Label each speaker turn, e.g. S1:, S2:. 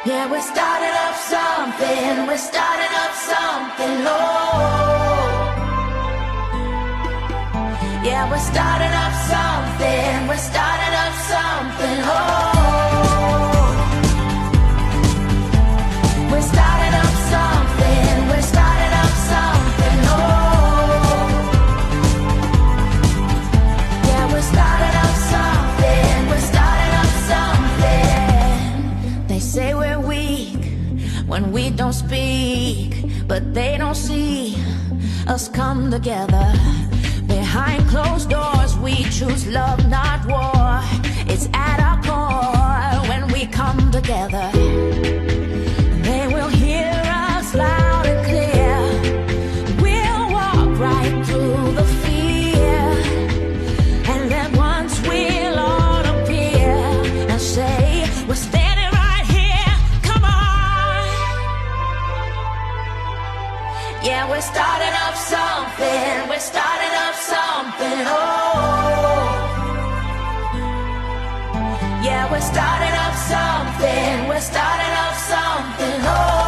S1: Yeah, we're starting up something, we're starting up something, oh. Yeah, we're starting up something, we're starting up something, oh. We're starting up something, we're starting up something, oh. Yeah, we're starting up something, we're starting up something. They say we're weak when we don't speak, but they don't see us come together. Behind closed doors we choose love, not war. It's at our core when we come together. They will hear us loud and clear. We'll walk right through the fear, and then once we'll all appear and say, we're standing right here, come on. Yeah, we're starting up something, we're starting up something, oh. Yeah, we're starting up something, we're starting up something, oh.